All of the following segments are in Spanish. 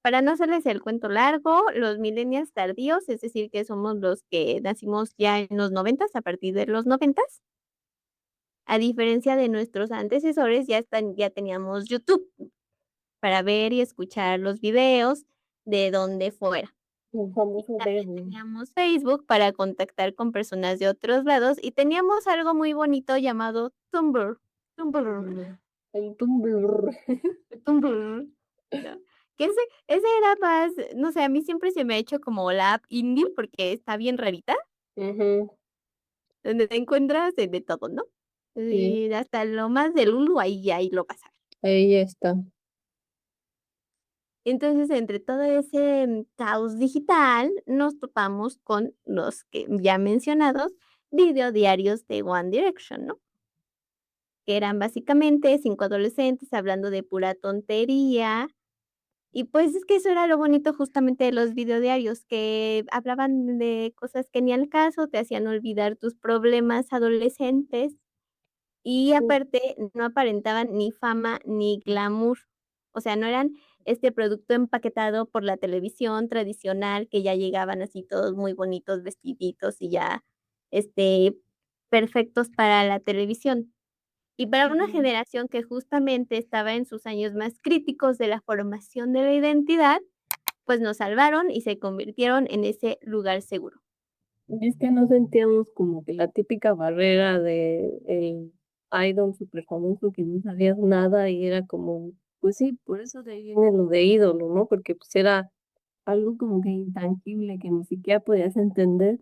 para no hacerles el cuento largo, los millennials tardíos, es decir, que somos los que nacimos ya en los noventas, a partir de los noventas, a diferencia de nuestros antecesores, ya teníamos YouTube para ver y escuchar los videos de donde fuera. El Y famoso también verbo. teníamos Facebook para contactar con personas de otros lados, y teníamos algo muy bonito llamado Tumblr. Tumblr. El Tumblr. Tumblr, ¿no? Que ese era más, no sé, a mí siempre se me ha hecho como la app indie, porque está bien rarita, Ujú, donde te encuentras de todo, ¿no? sí, Y hasta lo más del Lulu, ahí lo vas a ver. ahí está. Entonces, entre todo ese, caos digital, nos topamos con los que ya mencionados videodiarios de One Direction, ¿no? Que eran básicamente 5 adolescentes hablando de pura tontería. Y pues es que eso era lo bonito justamente de los videodiarios, que hablaban de cosas que ni al caso, te hacían olvidar tus problemas adolescentes y aparte no aparentaban ni fama ni glamour. O sea, no eran este producto empaquetado por la televisión tradicional que ya llegaban así todos muy bonitos, vestiditos y ya, este, perfectos para la televisión. Y para una Ujú. generación que justamente estaba en sus años más críticos de la formación de la identidad, pues nos salvaron y se convirtieron en ese lugar seguro. Y es que no sentíamos como que la típica barrera de el idol súper famoso que no sabías nada y era como, pues sí, por eso de ahí viene lo de ídolo, ¿no? Porque pues era algo como que intangible que ni siquiera podías entender,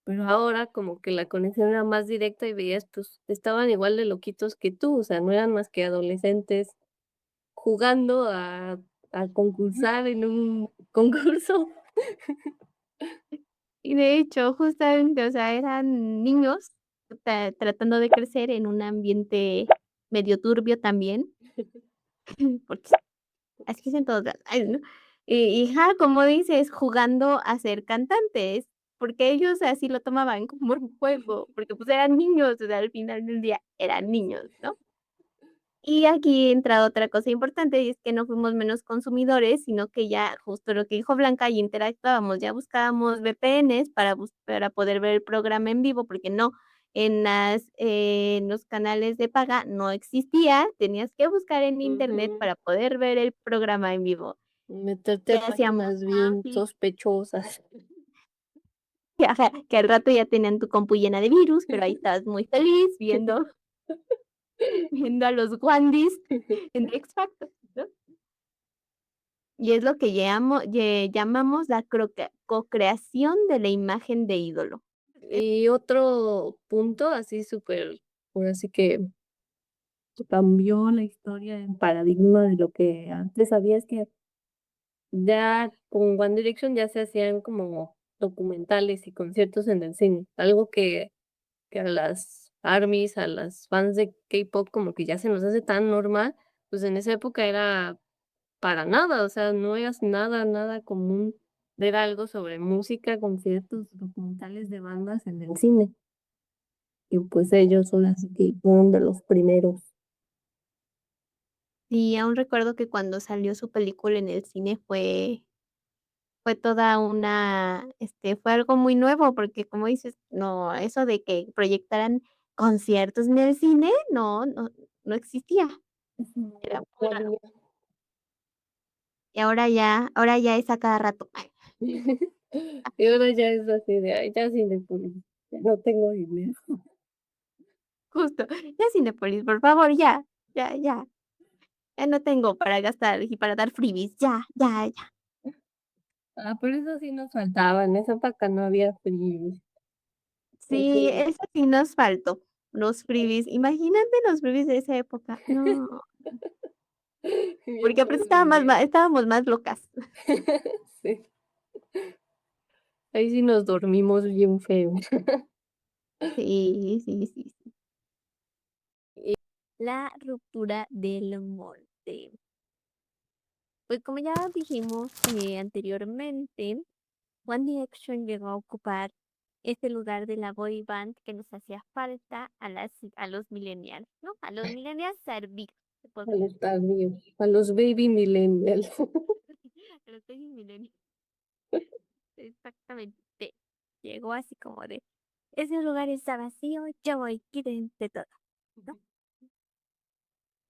pero ahora como que la conexión era más directa y veías, pues estaban igual de loquitos que tú, o sea, no eran más que adolescentes jugando a concursar en un concurso. Y de hecho, justamente, o sea, eran niños tratando de crecer en un ambiente medio turbio también, porque así es en todos lados. Ay, ¿no? Y ajá, como dices, jugando a ser cantantes, porque ellos así lo tomaban como un juego, porque pues eran niños, o sea, al final del día eran niños, ¿no? Y aquí entra otra cosa importante, y es que no fuimos menos consumidores, sino que ya justo lo que dijo Blanca, y interactuábamos, ya buscábamos VPNs para poder ver el programa en vivo, porque no, en los canales de paga no existía, tenías que buscar en Internet Ujú. para poder ver el programa en vivo. Meterte ¿Qué a hacíamos? páginas Ah, bien sí, sospechosas. que ajá, que al rato ya tenían tu compu llena de virus, pero ahí estabas muy feliz viendo a los Wandis en X Factor, ¿no? Y es lo que llamamos la cocreación de la imagen de ídolo. Y otro punto así súper, ahora sí que cambió la historia, el paradigma de lo que antes había, es que ya con One Direction ya se hacían como documentales y conciertos en el cine, algo que a las ARMYs, a las fans de K-pop como que ya se nos hace tan normal, pues en esa época era para nada, o sea, no es nada, nada común ver algo sobre música, conciertos, documentales de bandas en el cine. Y pues ellos son así que uno de los primeros. Y aún recuerdo que cuando salió su película en el cine fue toda una, fue algo muy nuevo, porque como dices, no, eso de que proyectaran conciertos en el cine, no existía, Ujú. era No muy raro. había. Y ahora ya es a cada rato. Y ahora ya es así de, ay, ya Cinépolis, ya no tengo dinero. Justo, ya Cinépolis, por favor, ya, ya, ya. Ya no tengo para gastar y para dar freebies, ya, ya, ya. Ah, por eso sí nos faltaba, en esa época no había freebies, Sí, porque eso sí nos faltó, los freebies. Imagínate los freebies de esa época. No, bien porque aparte perdidos. estábamos más locas. Sí, ahí sí nos dormimos bien feo. Sí, sí, sí, sí. Y La ruptura del molde. Pues como ya dijimos, anteriormente, One Direction llegó a ocupar ese lugar de la boy band que nos hacía falta a los millennials, ¿no? A los millennials tardíos, se a podría los tardíos, a los baby millennials. Los Tenis Milenio. Exactamente. Llegó así como de, ese lugar está vacío, yo voy, quítense todo, ¿no?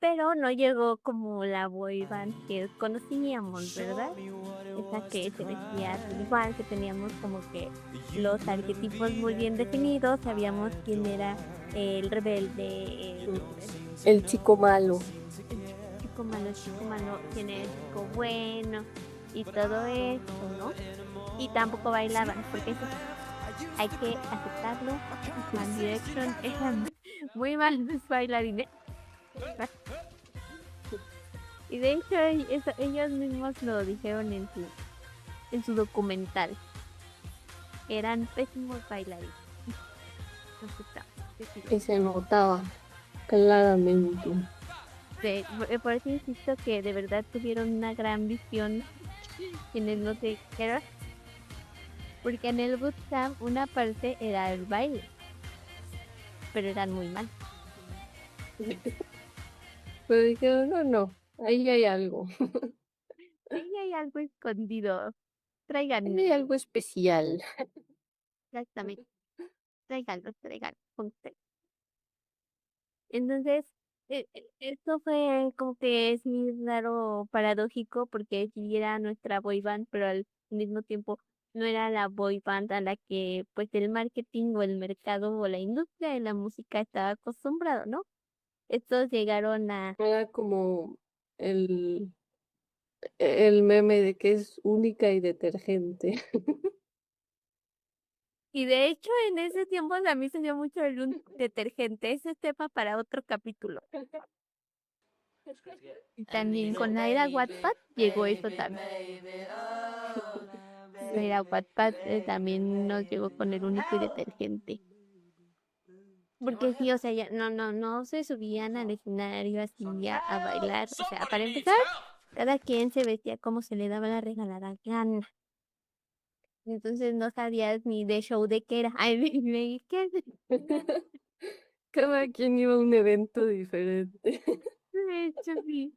Pero no llegó como la boy band que conocíamos, ¿verdad? Esa que se vestía todo igual, que teníamos como que los arquetipos muy bien definidos, sabíamos quién era el rebelde, El chico malo. el chico malo, quién era el chico bueno y todo esto, ¿no? Y tampoco bailaban, porque eso hay que aceptarlo. One Direction eran muy malos bailarines. Y de hecho ellos mismos lo dijeron en su documental. Eran pésimos bailarines. No aceptamos, decirlo. Y se notaba claramente. Por eso insisto que de verdad tuvieron una gran visión quienes no se dijeron, porque en el bootcamp una parte era el baile, pero eran muy mal. Pero dijeron, no, no, ahí hay algo. Ahí hay algo escondido. Ahí Traigan, hay algo especial. exactamente, tráiganlo, tráiganlo. Entonces, esto fue como que es muy raro, paradójico, porque sí era nuestra boy band, pero al mismo tiempo no era la boy band a la que pues el marketing o el mercado o la industria de la música estaba acostumbrado, ¿no? Estos llegaron a... Era como el, el meme de que es única y detergente. Y de hecho en ese tiempo a mí se dio mucho el un detergente, ese es tema para otro capítulo. Y también con la era Wattpad llegó eso también. La era Wattpad también nos llegó con el único y detergente. Porque sí, o sea, ya no se subían al escenario así a bailar. O sea, para empezar, cada quien se vestía como se le daba la regalada gana. Entonces no sabías ni de show de qué era. Ay, de qué es. Cada quien iba a un evento diferente. De hecho, sí.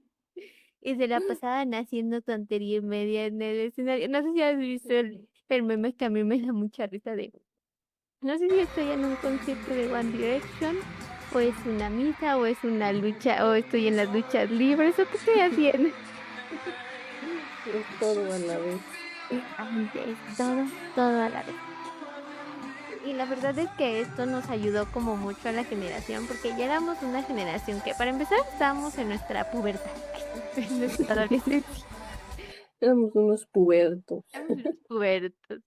Y se la pasaban haciendo tontería y media en el escenario. No sé si has visto el meme que a mí me da mucha risa de. No sé si estoy en un concierto de One Direction, o es una misa, o es una lucha, o estoy en las luchas libres, o qué estoy haciendo. Es todo a la vez. Exactamente, es todo a la vez. Y la verdad es que esto nos ayudó como mucho a la generación, porque ya éramos una generación que, para empezar, estábamos en nuestra pubertad, en nuestra adolescencia, Éramos unos pubertos. éramos unos pubertos.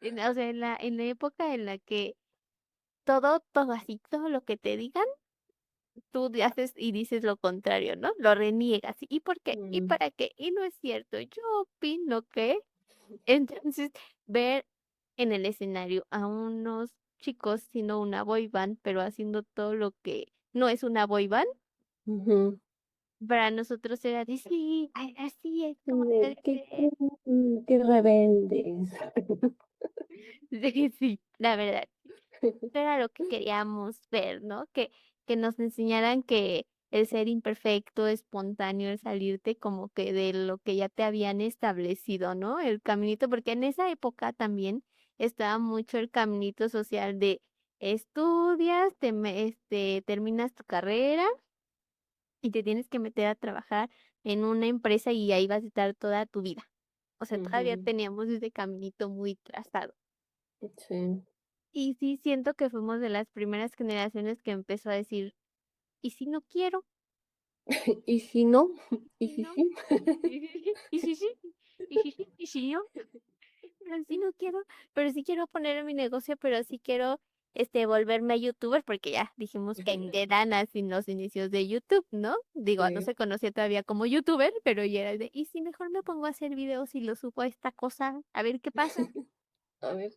O sea, en la época en la que todo así, todo lo que te digan, tú haces y dices lo contrario, ¿no? Lo reniegas. ¿Y por qué? ¿Y Mm, para qué? Y no es cierto. Yo opino que entonces ver en el escenario a unos chicos siendo una boy band, pero haciendo todo lo que no es una boy band, ujú. para nosotros era de sí, así es como debe Qué ser. cool, qué rebeldes. Sí, sí, la verdad. Era lo que queríamos ver, ¿no? Que nos enseñaran que el ser imperfecto, espontáneo, el salirte como que de lo que ya te habían establecido, ¿no? El caminito, porque en esa época también estaba mucho el caminito social de estudias, terminas tu carrera y te tienes que meter a trabajar en una empresa y ahí vas a estar toda tu vida. O sea, todavía Ujú, teníamos ese caminito muy trazado. sí. Y sí siento que fuimos de las primeras generaciones que empezó a decir, ¿y si no quiero? ¿Y si no? ¿Y ¿Y si no? sí? ¿Y si sí? ¿Y si sí? ¿Y si no? Pero sí no quiero, pero sí quiero poner en mi negocio, pero sí quiero volverme youtuber, porque ya dijimos que eran así los inicios de YouTube, ¿no? Digo, no Sí. se conocía todavía como youtuber, pero ya era de, ¿y si mejor me pongo a hacer videos y lo subo a esta cosa? A ver qué pasa. A ver,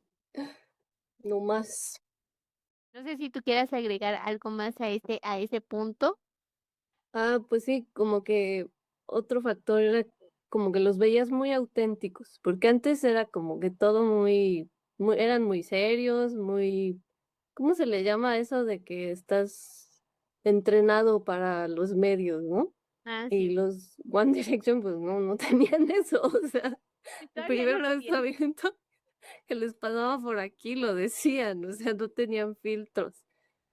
no más. No sé si tú quieras agregar algo más a ese punto. Ah, pues sí, como que otro factor era como que los veías muy auténticos, porque antes era como que todo eran muy serios, muy, ¿cómo se le llama eso de que estás entrenado para los medios, ¿no? Ah, y sí. los One Direction, pues no tenían eso, o sea, Y el todavía primer no lo tienen. lanzamiento que les pasaba por aquí lo decían, o sea, no tenían filtros.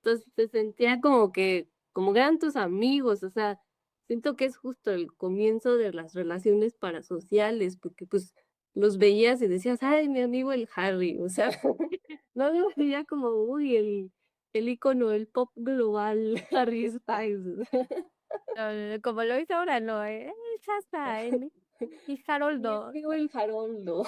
Entonces, se sentía como que como eran tus amigos, o sea, siento que es justo el comienzo de las relaciones parasociales, porque, pues, los veías y decías: "Ay, mi amigo el Harry", o sea, no lo veía como, uy, el ícono del pop global, Harry Styles. No, no, no, como lo hizo ahora, no, ya está, y Mi Haroldo. amigo el Haroldo.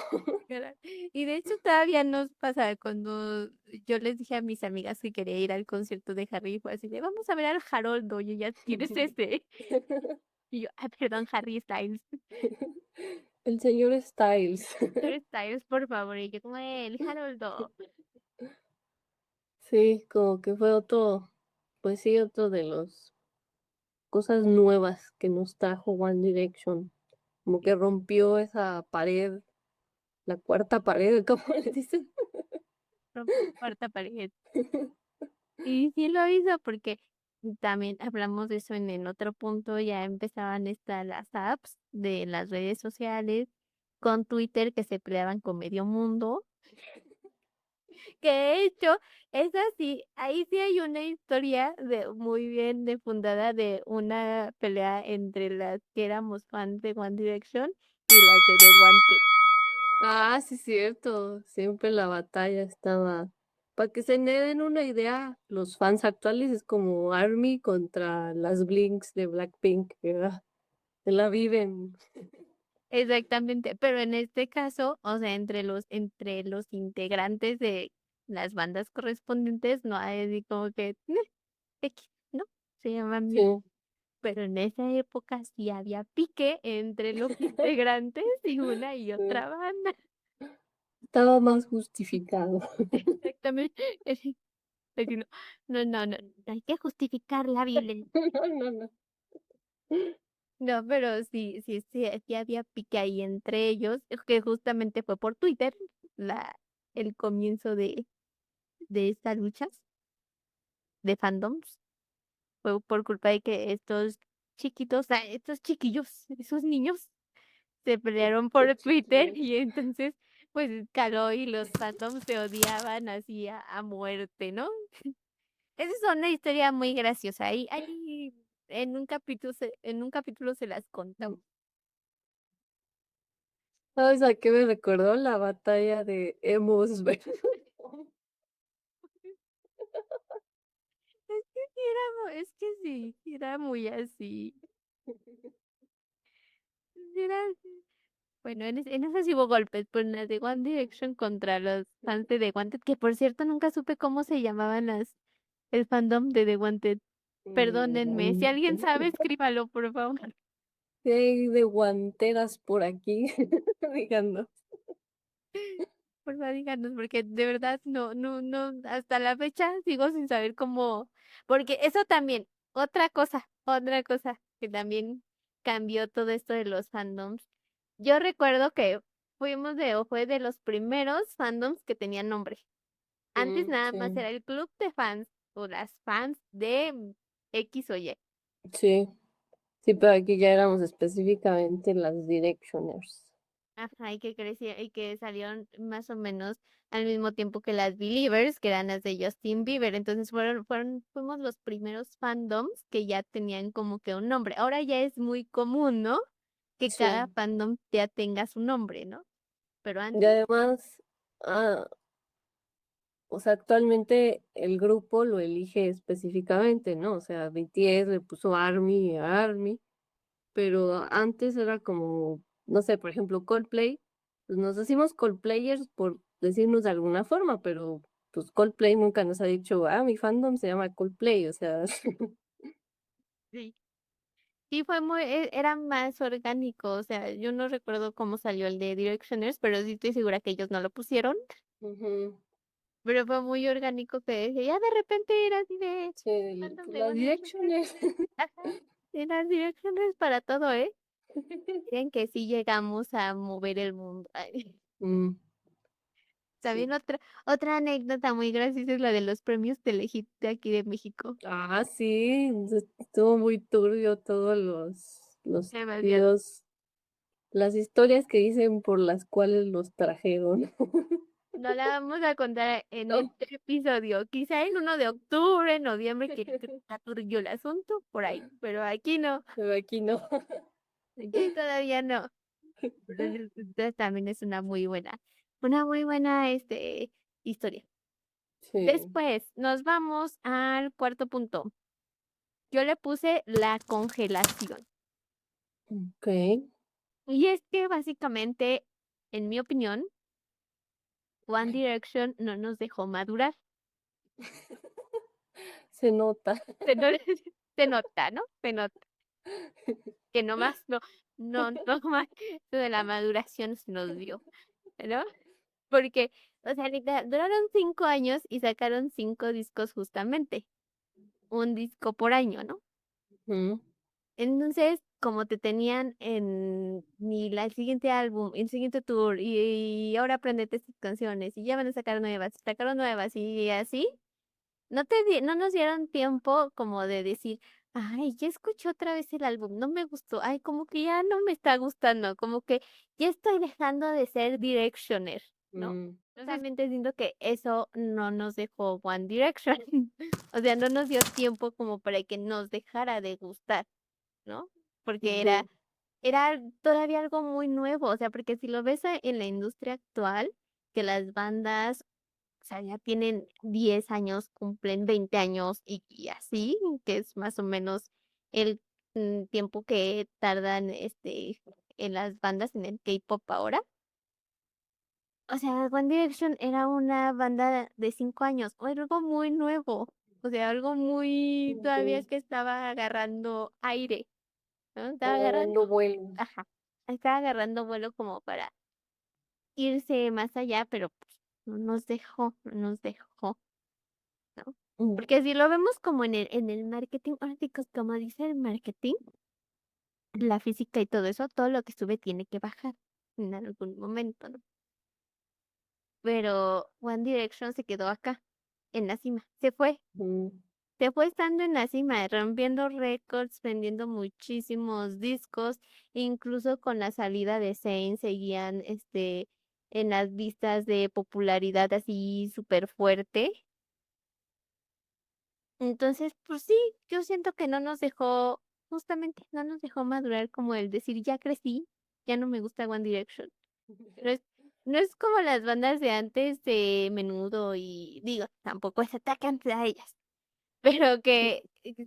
Literal. Y de hecho todavía nos pasa cuando yo les dije a mis amigas que quería ir al concierto de Harry, fue así de: "Vamos a ver al Haroldo", y ellas: "¿Quién es ese?". Y yo: "Ah, perdón, Harry Styles". El señor Styles. "Harry Styles, por favor", y yo como: "El Haroldo". Sí, como que fue otro, pues sí, otro de los cosas nuevas que nos trajo One Direction, como que Sí, rompió esa pared, la cuarta pared, ¿cómo le dicen? rompió la cuarta pared. Y sí lo hizo porque también hablamos de eso en otro punto, ya empezaban las apps de las redes sociales con Twitter que se peleaban con medio mundo. Que de hecho, es así, ahí sí hay una historia de muy bien de fundada de una pelea entre las que éramos fans de One Direction y las de The Wanted. Ah, sí, cierto, siempre la batalla estaba para que se den una idea, los fans actuales es como ARMY contra las Blinks de Blackpink, ¿verdad? Se la viven. Exactamente, pero en este caso, o sea, entre los integrantes de las bandas correspondientes, no hay así como que X, ¿no? Se llaman Sí, bien. Pero en esa época sí había pique entre los integrantes y una y sí, otra banda. estaba más justificado. Exactamente. Así no, no, no, no, no hay que justificar la violencia. No, no, no. No, pero sí había pique ahí entre ellos, que justamente fue por Twitter la el comienzo de estas luchas de fandoms. Fue por culpa de que estos chiquitos, estos chiquillos, esos niños se pelearon por Twitter Chiquillos. y entonces, pues, caló y los fandoms se odiaban así a muerte, ¿no? Esa es una historia muy graciosa. Ahí en un capítulo se las contamos. ¿Sabes a qué me recordó? La batalla de emos versus Es que es que sí era muy así. Sí era así. Bueno, en esas sí hubo golpes, pero en las de One Direction contra los fans de The Wanted, que por cierto nunca supe cómo se llamaban el fandom de The Wanted. Perdónenme, si alguien sabe, escríbalo, por favor. Sí, hay de guanteras por aquí, díganos. Porfa, díganos, porque de verdad no, hasta la fecha sigo sin saber cómo, porque eso también, otra cosa que también cambió todo esto de los fandoms. Yo recuerdo que o fue de los primeros fandoms que tenían nombre. Antes nada más Sí, era el club de fans o las fans de X o Y. sí, sí, pero aquí ya éramos específicamente las Directioners. Ajá, y que crecía, y que salieron más o menos al mismo tiempo que las Believers, que eran las de Justin Bieber. Entonces fuimos los primeros fandoms que ya tenían como que un nombre. Ahora ya es muy común, ¿no? Que cada Sí, fandom ya tenga su nombre, ¿no? Pero y antes, además, o sea, actualmente el grupo lo elige específicamente, ¿no? O sea, BTS le puso ARMY a ARMY, pero antes era como, no sé, por ejemplo, Coldplay, pues nos decimos Coldplayers por decirnos de alguna forma, pero pues Coldplay nunca nos ha dicho, mi fandom se llama Coldplay, o sea, sí. Sí, era más orgánico, o sea, yo no recuerdo cómo salió el de Directioners, pero sí estoy segura que ellos no lo pusieron. ujú, Pero fue muy orgánico que ya de repente era así de sí, fandom pues de las One Direction. Directioners. Ajá, y las direcciones para todo, ¿eh? Miren que sí llegamos a mover el mundo. Ay, Mm, También otra anécdota muy graciosa es la de los premios Telehit de aquí de México. Ah, sí, estuvo muy turbio todos los Demasiado. videos, las historias que dicen por las cuales los trajeron. No la vamos a contar en No, este episodio, quizá en uno de octubre, noviembre, que está turbio el asunto, por ahí, pero aquí no, pero aquí no. aquí todavía no. Entonces también es una muy buena, historia. Sí, Después, nos vamos al cuarto punto. Yo le puse la congelación. okey, Y es que básicamente, en mi opinión, One Direction no nos dejó madurar. se nota. Se, no- se nota, ¿no? Se nota que nomás no más eso de la maduración se nos dio, ¿no? Porque, o sea, literal, duraron 5 años y sacaron 5 discos justamente, un disco por año, ¿no? Ujú, Entonces, como te tenían en ni la el siguiente álbum, el siguiente tour, y ahora aprendete estas canciones, y ya van a sacar nuevas, sacaron nuevas, y así, no nos dieron tiempo como de decir: "Ay, ya escuché otra vez el álbum, no me gustó, ay, como que ya no me está gustando, como que ya estoy dejando de ser Directioner", ¿no? mm, Entonces, realmente siento que eso no nos dejó One Direction. O sea, no nos dio tiempo como para que nos dejara de gustar, ¿no? Porque era ujú, era todavía algo muy nuevo, o sea, porque si lo ves en la industria actual, que las bandas, o sea, ya tienen 10 años, cumplen 20 años y así, que es más o menos el, tiempo que tardan, en las bandas en el K-pop ahora. O sea, One Direction era una banda de 5 años, o era algo muy nuevo, o sea, algo muy todavía ujú, que estaba agarrando aire, ¿no? Estaba agarrando, agarrando vuelo. ajá, estaba agarrando vuelo como para irse más allá, pero, pues, no nos dejó, ¿no? Mm, Porque si lo vemos como en el marketing, ahora sí que como dice el marketing, la física y todo eso, todo lo que sube tiene que bajar en algún momento, ¿no? Pero One Direction se quedó acá, en la cima, mm, se fue estando en la cima, rompiendo récords, vendiendo muchísimos discos, incluso con la salida de Zayn seguían, en las listas de popularidad así súper fuerte. Entonces, pues sí, yo siento que no nos dejó, justamente, no nos dejó madurar como el decir: "Ya crecí, ya no me gusta One Direction". No es no es como las bandas de antes de Menudo y digo, tampoco es ataque a ellas. Pero que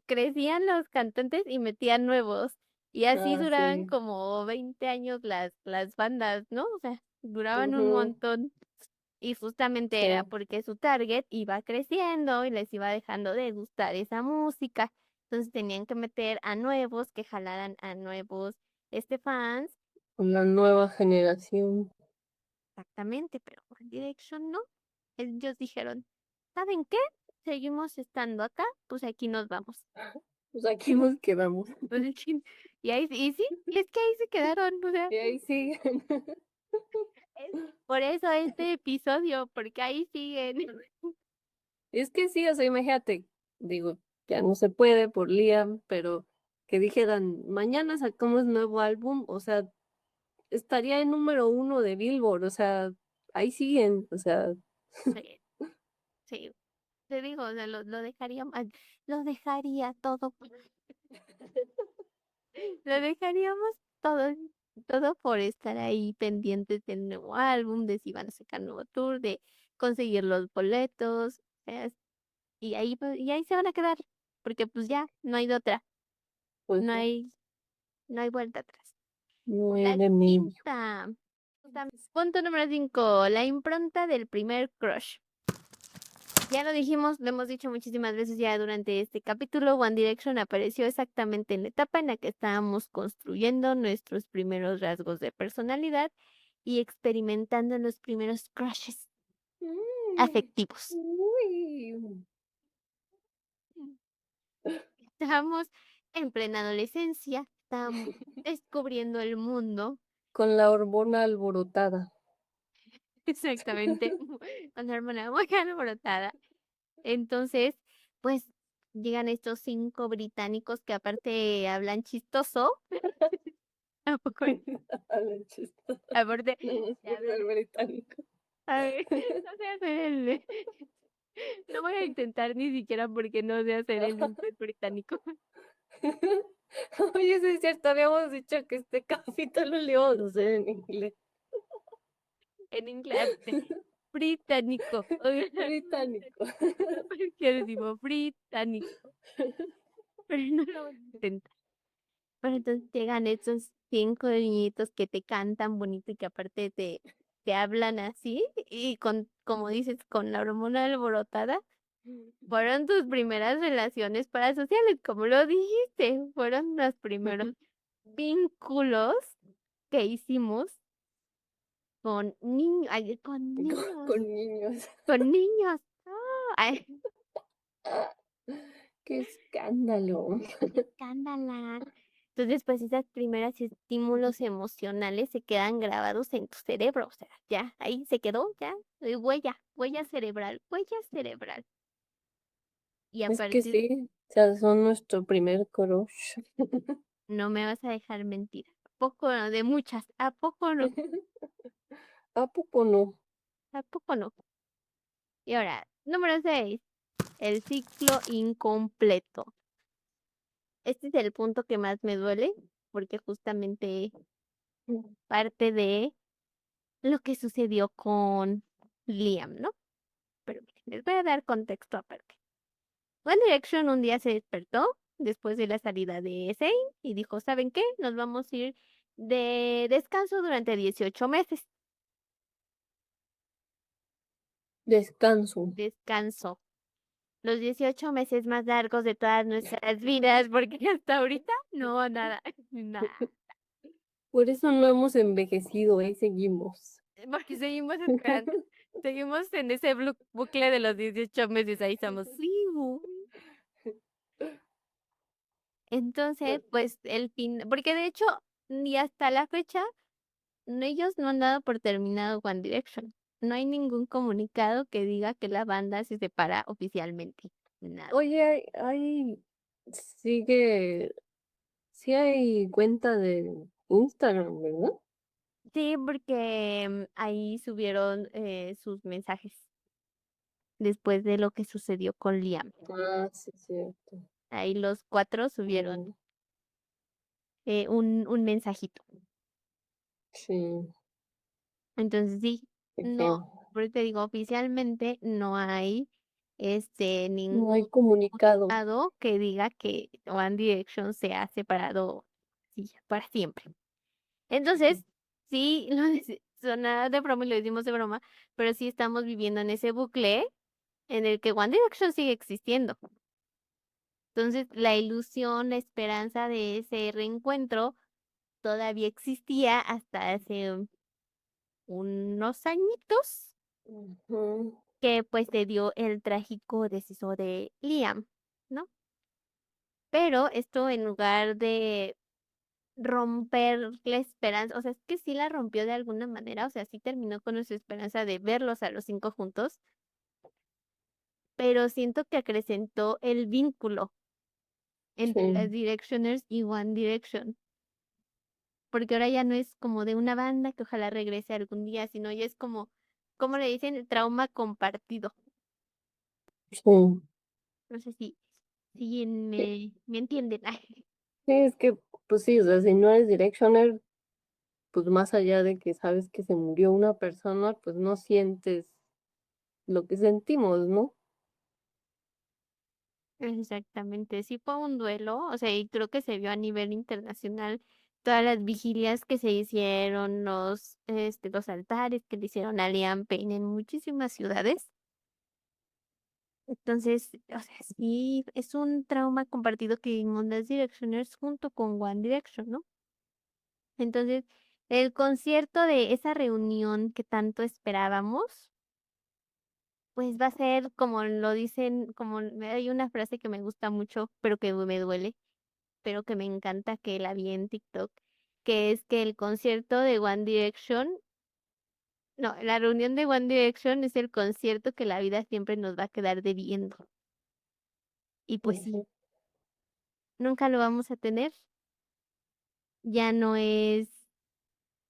crecían los cantantes y metían nuevos, y así ah, duraban sí, como 20 años las bandas, ¿no? O sea, duraban un ujú, montón, y justamente era sí, porque su target iba creciendo y les iba dejando de gustar esa música. Entonces, tenían que meter a nuevos que jalaran a nuevos, fans. una nueva generación. Exactamente, pero One Direction no. Ellos dijeron: "¿Saben qué? Seguimos estando acá, pues aquí nos vamos". Pues aquí nos quedamos. Pues es que y sí, y es que ahí se quedaron, o sea, Y ahí siguen. es por eso este episodio, porque ahí siguen. Es que sí, o sea, imagínate, digo, ya no se puede por Liam, pero que dijeran: "Mañana sacamos nuevo álbum", o sea, estaría en número uno de Billboard, o sea, ahí siguen, o sea, Sí, sí, te digo, o sea, lo dejaría todo, lo dejaríamos todo todo por estar ahí pendientes del nuevo álbum, de si van a sacar nuevo tour, de conseguir los boletos, y ahí se van a quedar, porque, pues, ya no hay de otra, pues no no, hay no hay vuelta atrás. no hay La remedio. quinta. Punto número 5, la impronta del primer crush. Ya lo dijimos, lo hemos dicho muchísimas veces ya durante este capítulo, One Direction apareció exactamente en la etapa en la que estábamos construyendo nuestros primeros rasgos de personalidad y experimentando los primeros crushes Mm, afectivos. uy, Estábamos en plena adolescencia, estábamos descubriendo el mundo. con la hormona alborotada. exactamente, una hormona muy alborotada. Entonces, pues, llegan estos 5 británicos que aparte hablan chistoso, ¿a poco no? Hablan chistoso. Aparte, No, no te sé hablan ser británico. a ver, no sé hacer el no voy a intentar ni siquiera porque no sé hacer el inglés británico. Oye, sí es cierto, habíamos dicho que este capítulo lo íbamos a hacer en inglés. En inglés, británico. Británico. ¿Qué decimos? Británico, pero no lo voy a intentar. Bueno, entonces llegan estos 5 niñitos que te cantan bonito y que aparte te hablan así y con, como dices, con la hormona alborotada. Fueron tus primeras relaciones parasociales, como lo dijiste, fueron los primeros vínculos que hicimos con niños, ay, Con niños. con niños. Ay, ¡Qué escándalo! qué escándala. Entonces, pues esas primeras estímulos emocionales se quedan grabados en tu cerebro, o sea, ya, ahí se quedó, ya, huella cerebral, huella cerebral. Y a Es que partir, sí, o sea, son nuestro primer crush. no me vas a dejar mentir. ¿A poco no? De muchas, ¿a poco no? ¿A poco no? ¿A poco no? Y ahora, número 6, el ciclo incompleto. Este es el punto que más me duele, porque justamente parte de lo que sucedió con Liam, ¿no? Pero miren, les voy a dar contexto aparte. One Direction un día se despertó después de la salida de Zayn y dijo, ¿saben qué? Nos vamos a ir de descanso durante 18 meses. Descanso. Descanso. Los 18 meses más largos de todas nuestras vidas, porque hasta ahorita no, nada, nada. Por eso no hemos envejecido, ahí seguimos. Porque seguimos esperando, seguimos en ese bucle de los 18 meses, ahí estamos. Sí, entonces, pues el fin, porque de hecho, ni hasta la fecha, ellos no han dado por terminado One Direction. No hay ningún comunicado que diga que la banda se separa oficialmente. Nada. Oye, sigue, sí hay cuenta de Instagram, ¿verdad? Sí, porque ahí subieron sus mensajes después de lo que sucedió con Liam. Ah, sí, cierto. Ahí los 4 subieron Mm, un mensajito. sí, Entonces sí, qué no, feo. porque te digo, oficialmente no hay No hay ningún comunicado. comunicado que diga que One Direction se ha separado sí, para siempre. Entonces, sí, suena de broma y lo decimos de broma, pero sí estamos viviendo en ese bucle en el que One Direction sigue existiendo. Entonces, la ilusión, la esperanza de ese reencuentro todavía existía hasta hace unos añitos Ujú. que pues se dio el trágico deceso de Liam, ¿no? Pero esto en lugar de romper la esperanza, o sea, es que sí la rompió de alguna manera, o sea, sí terminó con nuestra esperanza de verlos a los 5 juntos, pero siento que acrecentó el vínculo entre las Sí, Directioners y One Direction, porque ahora ya no es como de una banda que ojalá regrese algún día, sino ya es como, ¿cómo le dicen? El trauma compartido. sí. No sé si Sí, me entienden. sí, es que, pues sí, o sea, si no eres Directioner, pues más allá de que sabes que se murió una persona, pues no sientes lo que sentimos, ¿no? Exactamente, sí fue un duelo, o sea, y creo que se vio a nivel internacional todas las vigilias que se hicieron, los altares que le hicieron a Liam Payne en muchísimas ciudades. Entonces, o sea, sí, es un trauma compartido que vivimos las Directioners junto con One Direction, ¿no? Entonces, el concierto de esa reunión que tanto esperábamos, pues va a ser como lo dicen, como hay una frase que me gusta mucho, pero que me duele pero que me encanta que la vi en TikTok, que es que el concierto de One Direction No, la reunión de One Direction es el concierto que la vida siempre nos va a quedar debiendo. Y pues sí, Ujú. nunca lo vamos a tener. Ya no es,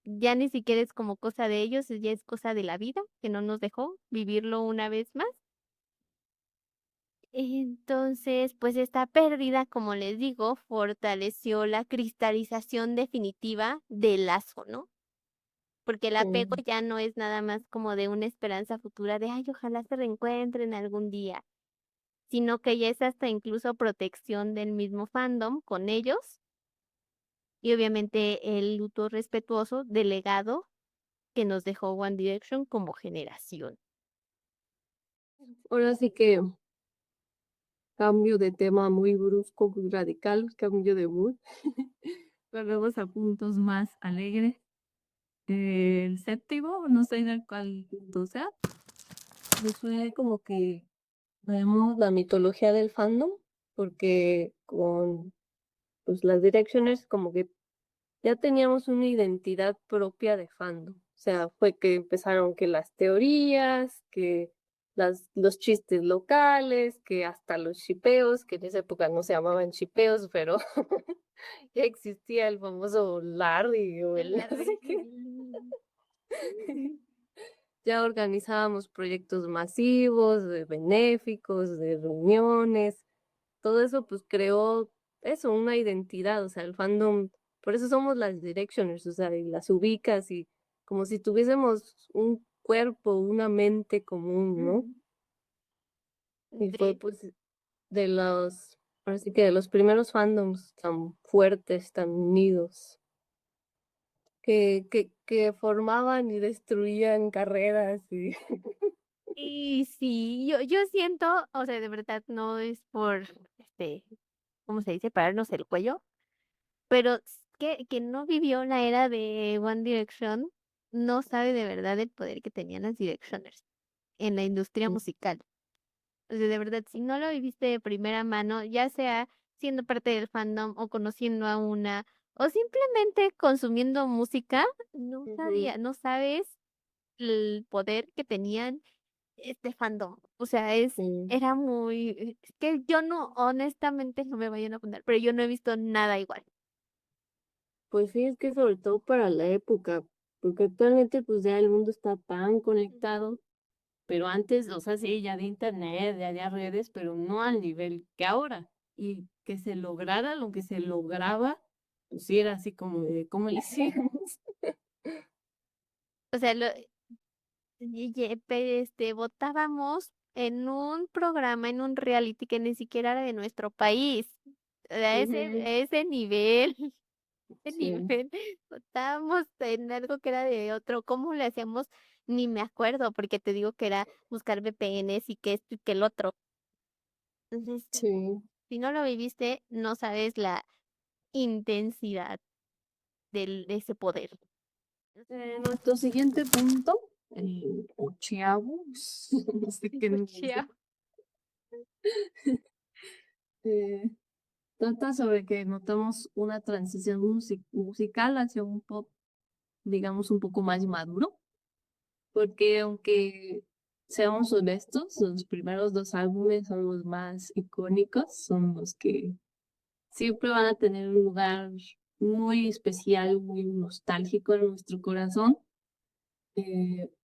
ya ni siquiera es como cosa de ellos, ya es cosa de la vida que no nos dejó vivirlo una vez más. Entonces, pues esta pérdida, como les digo, fortaleció la cristalización definitiva del lazo, ¿no? Porque el apego Mm, ya no es nada más como de una esperanza futura de, ay, ojalá se reencuentren algún día, sino que ya es hasta incluso protección del mismo fandom con ellos y obviamente el luto respetuoso del legado que nos dejó One Direction como generación. Ahora sí que cambio de tema muy brusco, muy radical, cambio de mood. Volvemos a puntos más alegres. El séptimo, no sé en cuál punto sea, pues fue como que vemos la mitología del fandom, porque con pues, las Directioners como que ya teníamos una identidad propia de fandom. O sea, fue que empezaron que las teorías, que los chistes locales, que hasta los shipeos, que en esa época no se llamaban shipeos, pero ya existía el famoso Larry o el La no sé qué. Ya organizábamos proyectos masivos, de benéficos, de reuniones. Todo eso pues creó eso, una identidad, o sea, el fandom, por eso somos las Directioners, o sea, y las ubicas y como si tuviésemos un cuerpo, una mente común, ¿no? Y fue De pues de los, ahora sí que de los primeros fandoms tan fuertes, tan unidos, que formaban y destruían carreras y y sí, yo siento, o sea, de verdad no es por, ¿cómo se dice? Pararnos el cuello, pero que no vivió la era de One Direction, no sabe de verdad el poder que tenían las Directioners en la industria musical. O sea, de verdad, si no lo viviste de primera mano, ya sea siendo parte del fandom o conociendo a una, o simplemente consumiendo música, Ujú, no sabes el poder que tenían este fandom. O sea, sí. era muy, es que yo no, honestamente, no me vayan a poner, pero yo no he visto nada igual. Pues sí, es que sobre todo para la época, porque actualmente pues ya el mundo está tan conectado, pero antes, o sea, sí, ya de internet, ya de redes, pero no al nivel que ahora. Y que se lograra lo que se lograba, pues sí era así como de, ¿cómo le hicimos? O sea, votábamos en un programa, en un reality que ni siquiera era de nuestro país. A Ujú, ese nivel, ese sí, nivel, votábamos en algo que era de otro. ¿Cómo le hacíamos? Ni me acuerdo, porque te digo que era buscar VPNs y que esto y que el otro. Entonces, sí. si no lo viviste, no sabes la intensidad de ese poder. Nuestro siguiente punto, el ocheavo, no sé qué número es, Chao. eh, trata sobre que notamos una transición musical hacia un pop, digamos, un poco más maduro, porque aunque seamos honestos, los primeros dos álbumes son los más icónicos, son los que siempre van a tener un lugar muy especial, muy nostálgico en nuestro corazón.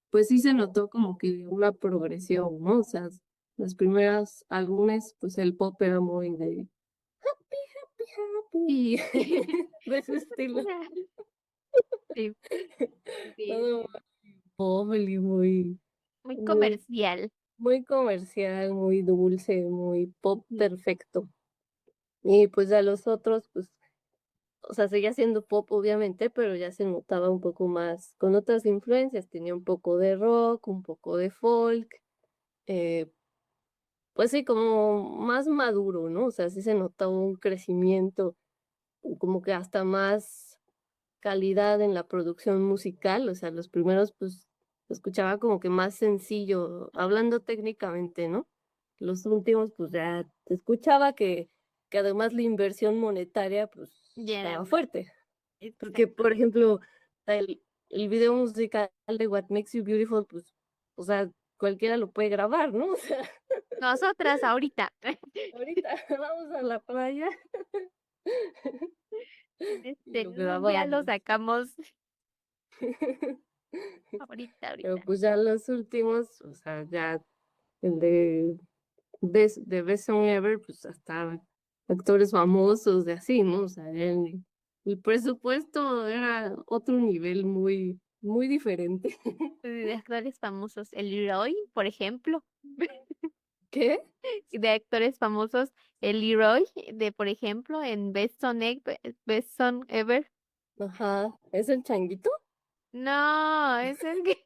Pues sí se notó como que una progresión, ¿no? O sea, los primeros álbumes, pues el pop era muy de happy, de ese estilo. Sí, sí, Todo muy y muy, muy muy, comercial. muy comercial, muy dulce, muy pop Sí. perfecto. Y pues a los otros, pues, o sea, seguía siendo pop obviamente, pero ya se notaba un poco más con otras influencias. Tenía un poco de rock, un poco de folk, eh, pues sí, como más maduro, ¿no? O sea, sí se notaba un crecimiento, como que hasta más calidad en la producción musical. O sea, los primeros, pues, se escuchaba como que más sencillo, hablando técnicamente, ¿no? Los últimos, pues ya se escuchaba que además la inversión monetaria, pues, Ya era estaba más. fuerte. Porque, Exacto. por ejemplo, el video musical de What Makes You Beautiful, pues, o sea, cualquiera lo puede grabar, ¿no? O sea, Nosotras ahorita, ahorita vamos a la playa y lo un día lo grabamos. sacamos ahorita, Pero ahorita. pues ya los últimos, o sea, ya el de Best Song Ever, pues hasta actores famosos de así, ¿no? O sea, el presupuesto era otro nivel muy, muy diferente. De actores famosos, el Leroy, por ejemplo. ¿Qué? De actores famosos, el Leroy, de por ejemplo, en Best Song Ever. Ajá, ¿es el changuito? No, es el que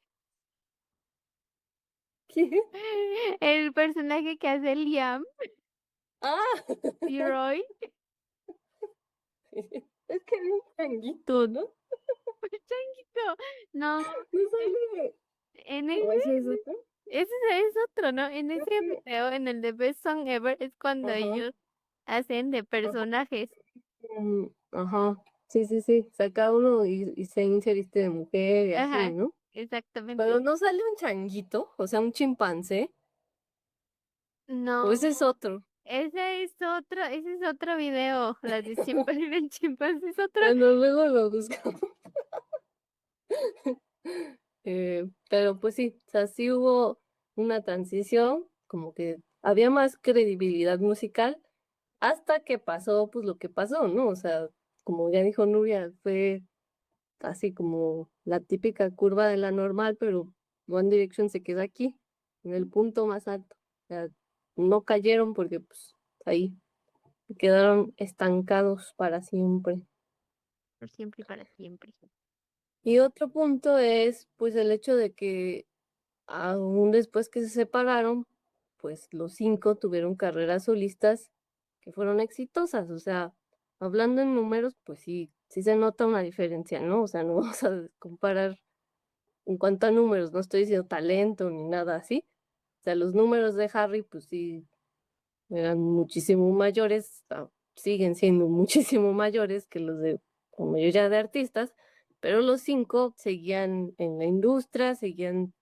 ¿Qué? el personaje que hace Liam, Ah, Leroy, es que era un changuito, ¿no? el changuito. No, No en sale. en ¿O ese, ese es otro? ese es otro, ¿no? En Creo ese que, video, en el de Best Song Ever, es cuando ajá, ellos hacen de ajá, personajes. ajá. Sí, sí, sí. Saca uno y se viste de mujer y así, Ajá, ¿no? Pero exactamente. no sale un changuito, o sea, un chimpancé. O No, ese es otro. ese es otro video, la de siempre el chimpancé es otro. Bueno, luego lo buscamos. Pero pues sí, o sea, sí hubo una transición, como que había más credibilidad musical hasta que pasó pues lo que pasó, ¿no? O sea, como ya dijo Nuria, fue así como la típica curva de la normal, pero One Direction se queda aquí, en el punto más alto. O sea, no cayeron porque pues ahí quedaron estancados para siempre. Por siempre y para siempre. Y otro punto es pues el hecho de que aún después que se separaron, pues los cinco tuvieron carreras solistas que fueron exitosas. O sea, hablando en números, pues sí, sí se nota una diferencia, ¿no? O sea, no vamos a comparar en cuanto a números, no estoy diciendo talento ni nada así. O sea, los números de Harry, pues sí, eran muchísimo mayores, siguen siendo muchísimo mayores que los de la mayoría de artistas, pero los cinco seguían en la industria, seguían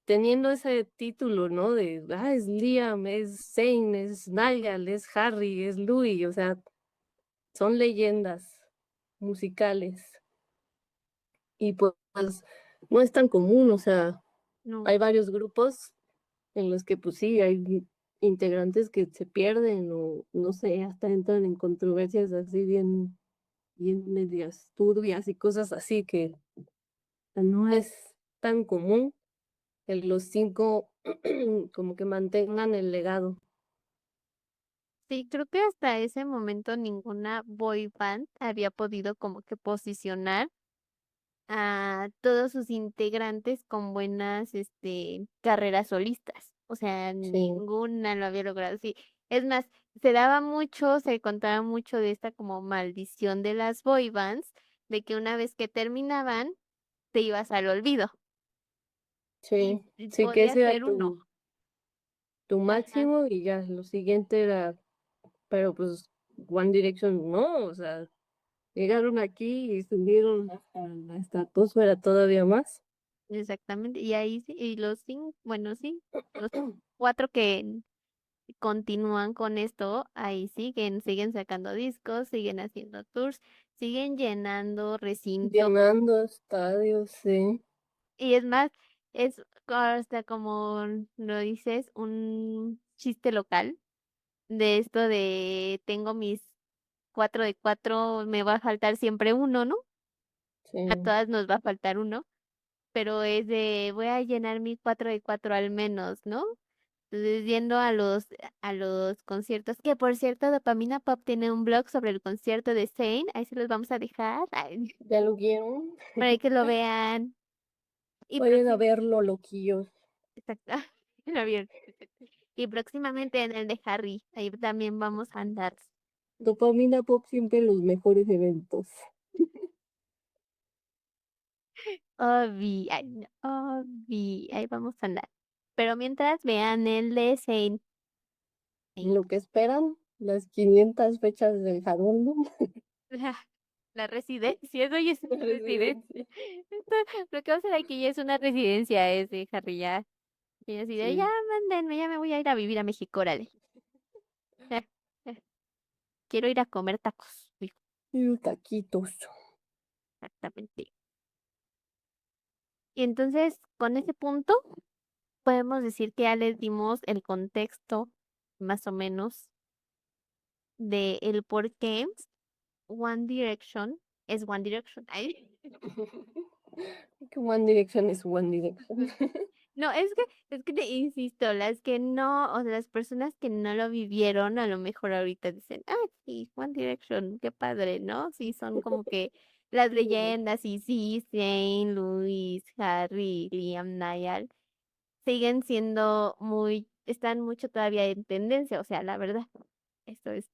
teniendo ese título, ¿no? De, es Liam, es Zayn, es Niall, es Harry, es Louis, o sea, son leyendas musicales. Y pues no es tan común, o sea, No, hay varios grupos en los que pues sí, hay integrantes que se pierden o no sé, hasta entran en controversias así bien, bien medias turbias y cosas así que no es tan común que los cinco como que mantengan el legado. sí, creo que hasta ese momento ninguna boy band había podido como que posicionar a todos sus integrantes con buenas, carreras solistas. O sea, Sí, ninguna lo había logrado. Sí, es más, se daba mucho, se contaba mucho de esta como maldición de las boy bands, de que una vez que terminaban, te ibas al olvido y sí, que podía ese era ser uno. tu Ajá, máximo y ya lo siguiente era, pero pues One Direction no, o sea, llegaron aquí y subieron hasta la estratosfera todavía más. exactamente. Y ahí sí, y los cinco, bueno, sí, los cuatro que continúan con esto, ahí siguen sacando discos, siguen haciendo tours, siguen llenando recintos. Llenando estadios, sí, Y es más, es hasta como lo dices, un chiste local de esto de tengo mis 4 de 4, me va a faltar siempre uno, ¿no? A sí. todas nos va a faltar uno, pero es de voy a llenar mi 4 de 4 al menos, ¿no? Entonces, yendo a los conciertos, que por cierto, Dopamina Pop tiene un blog sobre el concierto de Zayn, ahí se los vamos a dejar, ay, ¿Ya lo vieron? para que lo vean. Y Vayan a próximo, verlo, loquillos. exacto, lo vieron, exacto. Y próximamente en el de Harry, ahí también vamos a andar. Dopamina Pop siempre en los mejores eventos. Ay, no, ahí vamos a andar. Pero mientras vean el de Zayn, En ahí. lo que esperan, las 500 fechas del Jarondo. La residencia, eso ya es La una residencia. residencia. Esto, lo que va a hacer aquí ya es una residencia ese, Harry, ya. Y así de, ya, Sí. mándenme, ya me voy a ir a vivir a México, órale. Ya, ya, quiero ir a comer tacos, dijo, Y taquitos. exactamente. Y entonces, con ese punto, podemos decir que ya les dimos el contexto, más o menos, de el por qué One Direction es One Direction. Ay. Que One Direction es One Direction. No, es que te insisto, las que no, o sea, las personas que no lo vivieron, a lo mejor ahorita dicen, ah, sí, One Direction, qué padre, ¿no? Sí, son como que las Sí. leyendas, y sí, Zayn, Louis, Harry, Liam, Niall, siguen siendo muy, están mucho todavía en tendencia, o sea, la verdad, esto es,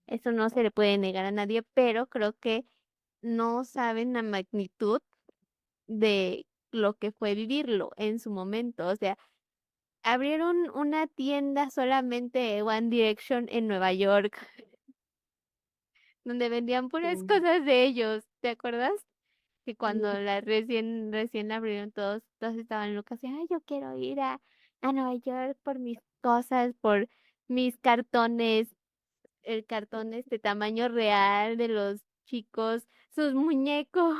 eso no se le puede negar a nadie, pero creo que no saben la magnitud de lo que fue vivirlo en su momento, o sea, abrieron una tienda solamente de One Direction en Nueva York, donde vendían puras Sí. cosas de ellos, ¿te acuerdas? Que cuando la recién abrieron todos estaban locos y, ay, yo quiero ir a Nueva York por mis cosas, por mis cartones, el cartón este tamaño real de los chicos, sus muñecos,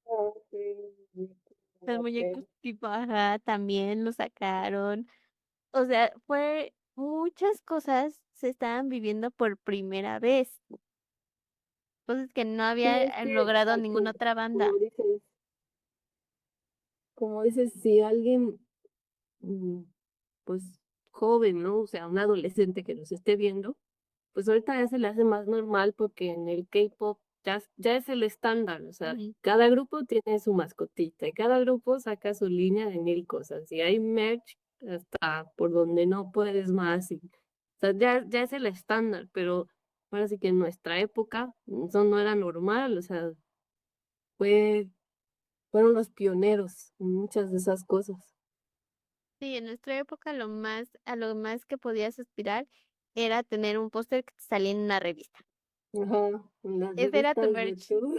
Ah, sí. los Ok. muñecos tipo, ajá, también los sacaron. O sea, fue muchas cosas se estaban viviendo por primera vez, cosas que no Sí, había es que logrado ninguna exacto, otra como banda. dices, como dices, si alguien, mm, pues, joven, ¿no? O sea, un adolescente que nos esté viendo, pues ahorita ya se le hace más normal porque en el K-pop ya es el estándar, o sea, Ujú. cada grupo tiene su mascotita y cada grupo saca su línea de mil cosas y hay merch hasta por donde no puedes más y, o sea, ya es el estándar, pero ahora sí que en nuestra época eso no era normal, o sea, fue, fueron los pioneros en muchas de esas cosas. Sí, en nuestra época a lo más que podías aspirar era tener un póster que te salía en una revista. Ajá, en las Ese era tu revistas de merch. todo.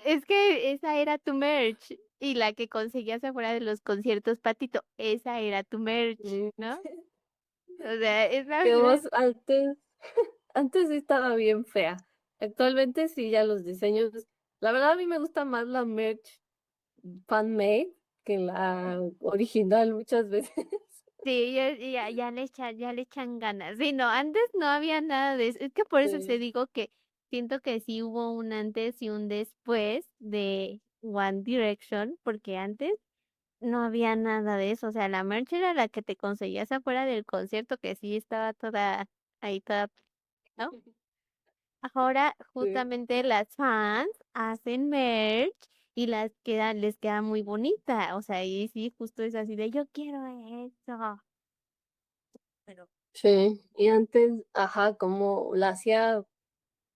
Es que esa era tu merch. Y la que conseguías afuera de los conciertos, Patito, esa era tu merch, Mm, ¿no? O sea, es la Que verdad. vos antes sí estaba bien fea. Actualmente sí, ya los diseños. La verdad a mí me gusta más la merch fan-made que la original muchas veces. Sí, ya le echan ganas. Sí, no, antes no había nada de eso. Es que por eso te Sí, digo que siento que sí hubo un antes y un después de One Direction, porque antes no había nada de eso. O sea, la merch era la que te conseguías afuera del concierto, que sí estaba toda ahí toda, ¿no? Ahora sí. justamente las fans hacen merch y les queda muy bonita. O sea, y sí, justo es así de yo quiero eso. Pero Sí, y antes, ajá, como la hacía,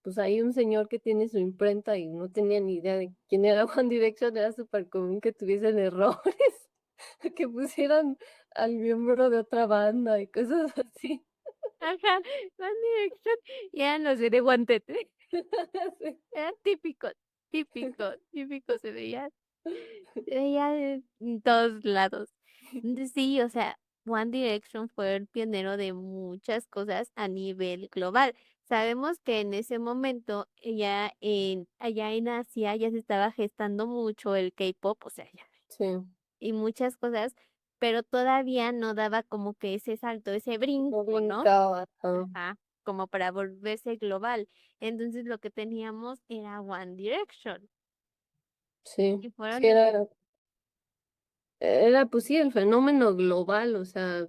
pues hay un señor que tiene su imprenta y no tenía ni idea de quién era One Direction, era súper común que tuviesen errores, que pusieran al miembro de otra banda y cosas así. ajá, One Direction y eran los de The Wanted. Sí. Era típico, típico, típico, se veía en todos lados. Entonces sí, o sea, One Direction fue el pionero de muchas cosas a nivel global. Sabemos que en ese momento allá en Asia ya se estaba gestando mucho el K-pop, o sea, ya, Sí, y muchas cosas, pero todavía no daba como que ese salto, ese no brinco, ¿no? brincaba. Ajá. Ajá, como para volverse global. Entonces lo que teníamos era One Direction. Sí, Y sí, fueron era pues sí el fenómeno global, o sea,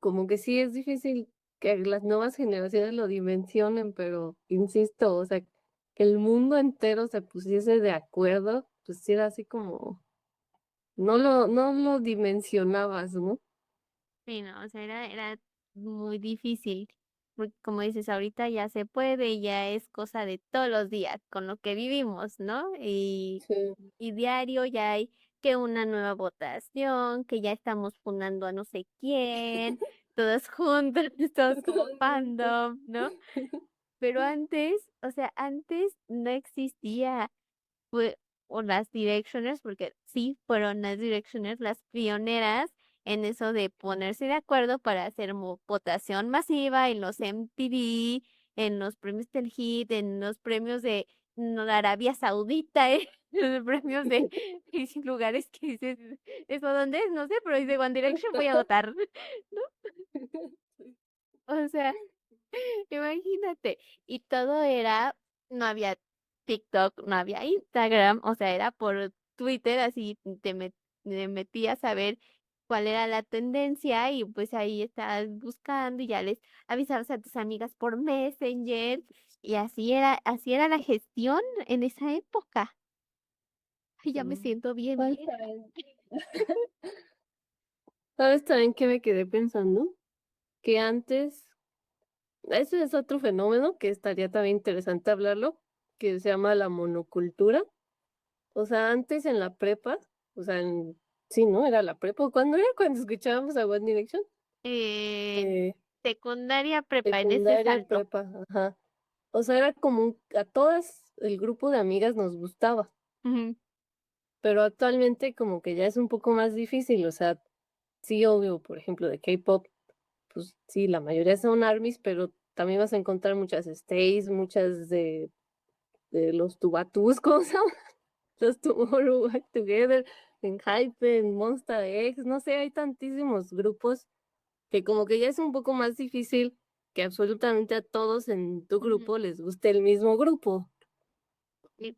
como que sí es difícil que las nuevas generaciones lo dimensionen, pero insisto, o sea, que el mundo entero se pusiese de acuerdo, pues sí era así como, no lo dimensionabas, ¿no? sí, no, o sea, era muy difícil. Porque como dices, ahorita ya se puede, ya es cosa de todos los días con lo que vivimos, ¿no? Sí. Y diario ya hay que una nueva votación, que ya estamos fundando a no sé quién, todos juntos, todos como Totalmente. fandom, ¿no? pero antes, o sea, antes no existía, fue o las Directioners, porque sí fueron las Directioners las pioneras en eso de ponerse de acuerdo para hacer votación masiva en los MTV, en los premios del Hit, en los premios de Arabia Saudita, los premios de lugares que dices, ¿eso dónde es? No sé, pero dice One Direction, voy a votar, ¿no? O sea, imagínate, y todo era, no había TikTok, no había Instagram, o sea, era por Twitter, así te metías a ver cuál era la tendencia y pues ahí estabas buscando y ya les avisabas a tus amigas por Messenger y así era la gestión en esa época. Ay, ya me Sí. siento bien ¿Cuál vieja. sabes? ¿Sabes también que me quedé pensando? Que antes, eso es otro fenómeno que estaría también interesante hablarlo, que se llama la monocultura. O sea, antes en la prepa, o sea, sí, ¿no? Era la prepa. ¿Cuándo era cuando escuchábamos a One Direction? En Eh, secundaria prepa, en ese secundaria, salto. prepa, ajá. O sea, era como a todas el grupo de amigas nos gustaba, Ujú, pero actualmente como que ya es un poco más difícil, o sea, sí, obvio, por ejemplo, de K-pop, pues sí, la mayoría son ARMYs, pero también vas a encontrar muchas Stays, muchas de los Tubatus, ¿cómo se llama? Los Tomorrow X Together, en Hype, en Monsta X, no sé, hay tantísimos grupos que como que ya es un poco más difícil que absolutamente a todos en tu ujú. grupo les guste el mismo grupo. Sí,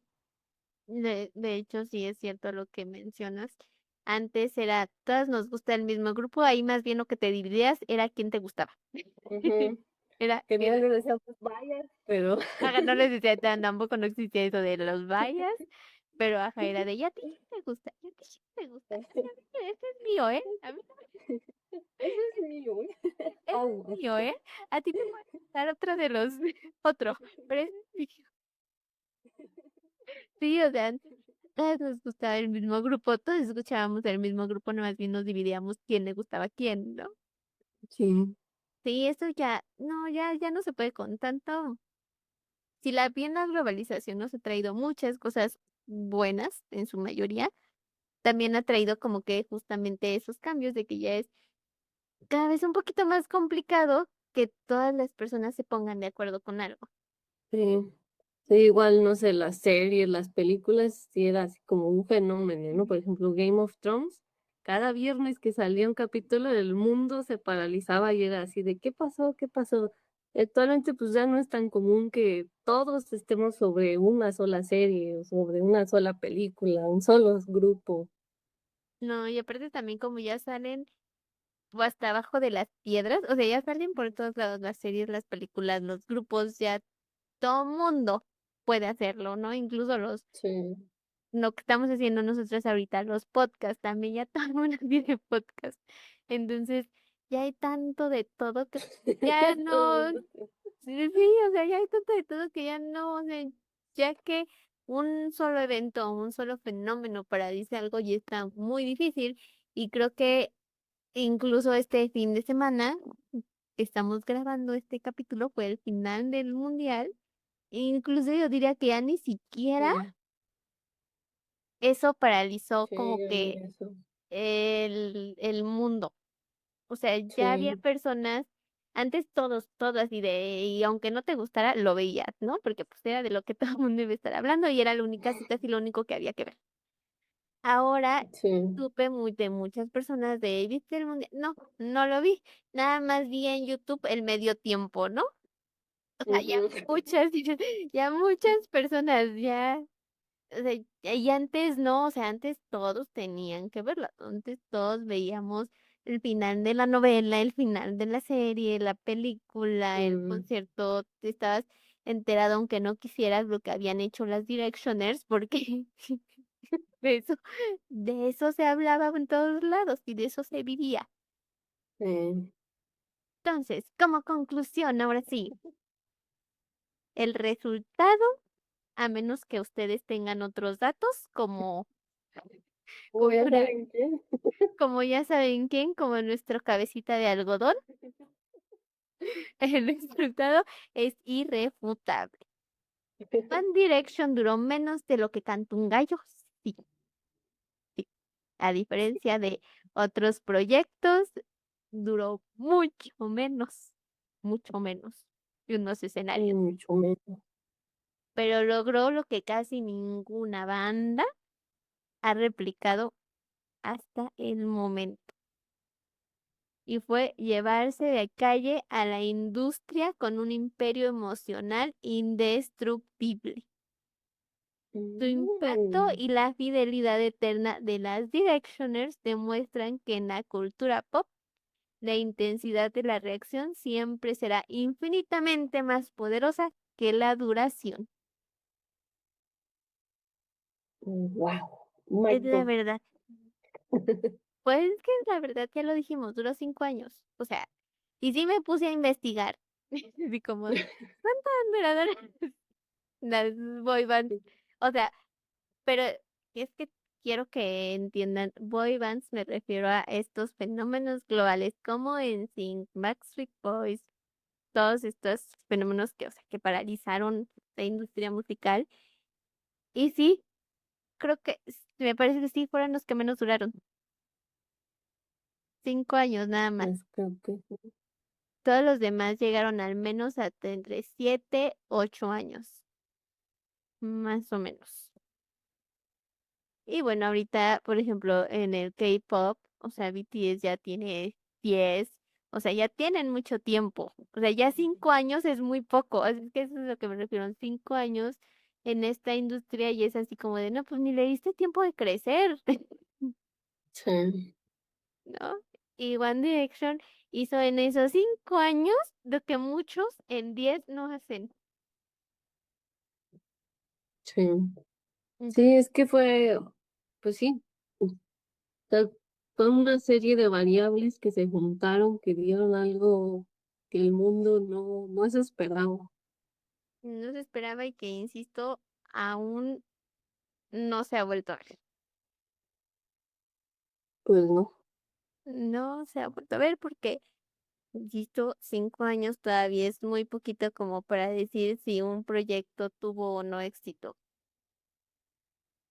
de hecho, sí es cierto lo que mencionas. Antes era, todas nos gusta el mismo grupo, ahí más bien lo que te dividías era quién te gustaba. Ujú. Que no Era, les decíamos vaya, pero ajá, no les decía, tampoco no existía eso de los vayas, pero ajá, era de, ya a ti quién te gusta, ya a ti quién te gusta. Ay, a mí, este es mío, ¿eh? A mí, ese es mío. este es mío, ¿eh? A ti te puede gustar otro de los, otro, pero ese es mío. Sí, o sea, antes todas nos gustaba el mismo grupo, todos escuchábamos el mismo grupo, no más bien nos dividíamos quién le gustaba a quién, ¿no? Sí, Sí, eso ya, no, ya no se puede con tanto. Si la bien la globalización nos ha traído muchas cosas buenas, en su mayoría, también ha traído como que justamente esos cambios de que ya es cada vez un poquito más complicado que todas las personas se pongan de acuerdo con algo. sí. Sí, igual, no sé, las series, las películas, sí era así como un fenómeno, ¿no? Ujú. Por ejemplo, Game of Thrones, cada viernes que salía un capítulo, el mundo se paralizaba y era así de, ¿qué pasó? ¿Qué pasó? Actualmente, pues ya no es tan común que todos estemos sobre una sola serie o sobre una sola película, un solo grupo. No, y aparte también como ya salen o hasta abajo de las piedras, o sea, ya salen por todos lados las series, las películas, los grupos, ya todo mundo puede hacerlo, ¿no? Incluso Sí. lo que estamos haciendo nosotros ahorita, los podcasts, también ya todo el mundo tiene podcast. Entonces, ya hay tanto de todo que ya no, sí, o sea, ya hay tanto de todo que ya no, o sea, ya que un solo evento, un solo fenómeno para decir algo ya está muy difícil. Y creo que incluso este fin de semana que estamos grabando este capítulo fue el final del mundial. Incluso yo diría que ya ni siquiera Sí, eso paralizó sí, como yo vi que eso. el mundo. O sea, ya había Sí. personas, antes todos y aunque no te gustara, lo veías, ¿no? Porque pues era de lo que todo el mundo iba a estar hablando y era casi casi lo único que había que ver. Ahora Sí. supe de muchas personas de, ¿viste el mundial? No, no lo vi. Nada más vi en YouTube el medio tiempo, ¿no? O sea, ya Ujú. muchas, ya muchas personas, ya. O sea, y antes no, o sea, antes todos tenían que verla, antes todos veíamos el final de la novela, el final de la serie, la película, el Mm, concierto, te estabas enterado aunque no quisieras lo que habían hecho las Directioners, porque de de eso se hablaba en todos lados y de eso se vivía. sí. Entonces, como conclusión, ahora sí, el resultado, a menos que ustedes tengan otros datos, Como como ya para saben quién. como ya saben quién, como nuestro cabecita de algodón. El resultado es irrefutable. One Direction duró menos de lo que cantó un gallo. Sí, sí. A diferencia de otros proyectos, duró mucho menos que unos escenarios, Mucho menos. pero logró lo que casi ninguna banda ha replicado hasta el momento. Y fue llevarse de calle a la industria con un imperio emocional indestructible. Su impacto Mm, y la fidelidad eterna de las Directioners demuestran que en la cultura pop la intensidad de la reacción siempre será infinitamente más poderosa que la duración. wow. My Es la God. verdad. Pues es que la verdad ya lo dijimos, duró 5 años. O sea, y sí me puse a investigar. Así como, ¿cuántas duradoras las boy bands? O sea, pero es que quiero que entiendan, boy bands me refiero a estos fenómenos globales como NSYNC, Backstreet Boys, todos estos fenómenos que, o sea, que paralizaron la industria musical. Y sí, creo que me parece que sí fueron los que menos duraron. 5 años nada más. Pues creo que sí. Todos los demás llegaron al menos hasta entre 7, 8 años, más o menos. Y bueno, ahorita, por ejemplo, en el K-pop, o sea, BTS ya tiene 10, o sea, ya tienen mucho tiempo. O sea, ya 5 años es muy poco. Así es que eso es lo que me refiero. 5 años en esta industria y es así como de, no, pues ni le diste tiempo de crecer, Sí, ¿no? Y One Direction hizo en esos 5 años lo que muchos en 10 no hacen. sí. Mm. Sí, es que fue, pues sí, to- toda una serie de variables que se juntaron, que dieron algo que el mundo no se esperaba. No se esperaba y que, insisto, aún no se ha vuelto a ver. Pues no. No se ha vuelto a ver porque, insisto, 5 años todavía es muy poquito como para decir si un proyecto tuvo o no éxito.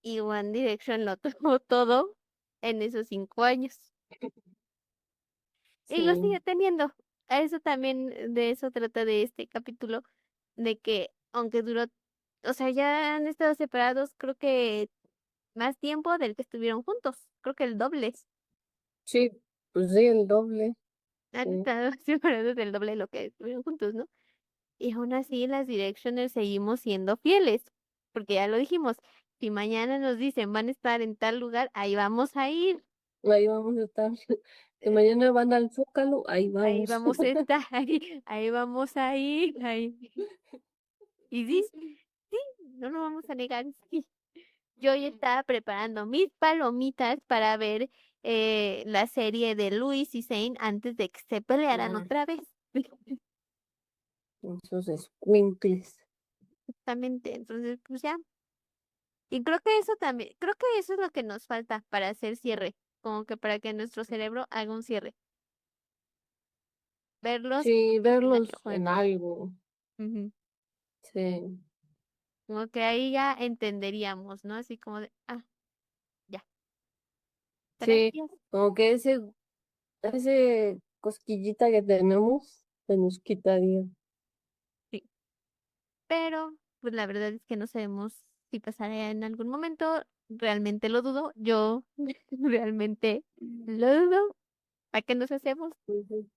Y One Direction lo tuvo todo en esos 5 años. Y lo sigue Sí, teniendo. A eso también, de eso trata de este capítulo, de que aunque duró, o sea, ya han estado separados, creo que más tiempo del que estuvieron juntos. Creo que el doble. sí, pues sí, el doble. Han Sí. estado separados del doble de lo que estuvieron juntos, ¿no? Y aún así las Directioners seguimos siendo fieles, porque ya lo dijimos, si mañana nos dicen van a estar en tal lugar, ahí vamos a ir, Ahí vamos a estar. Que eh, mañana van al Zócalo, ahí ahí vamos. vamos a estar, ahí vamos a ir, ahí. Y sí, sí, no nos vamos a negar, sí. Yo ya estaba preparando mis palomitas para ver la serie de Luis y Zane antes de que se pelearan Ah, otra vez. esos escuincles. Justamente, entonces pues ya. Y creo que eso también, creo que eso es lo que nos falta para hacer cierre, como que para que nuestro cerebro haga un cierre, verlos Sí, en verlos algo. en algo. Ujú. Sí, Como que ahí ya entenderíamos, ¿no? Así como de, ya, sí, gracias. como que ese cosquillita que tenemos se nos quitaría. Sí. Pero, pues la verdad es que no sabemos si pasará en algún momento, realmente lo dudo, yo realmente lo dudo, ¿para qué nos hacemos? Ujú.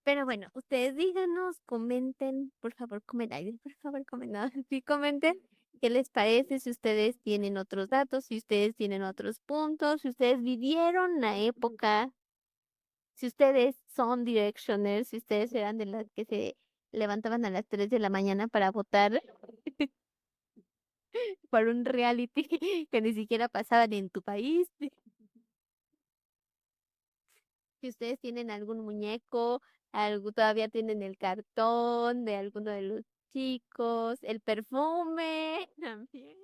Pero bueno, ustedes díganos, comenten, por favor, comenten, por favor, comenten, sí, comenten qué les parece, si ustedes tienen otros datos, si ustedes tienen otros puntos, si ustedes vivieron la época, si ustedes son Directioners, si ustedes eran de las que se levantaban a las 3 de la mañana para votar por un reality que ni siquiera pasaban en tu país. Si ustedes tienen algún muñeco, algo, todavía tienen el cartón de alguno de los chicos, el perfume también.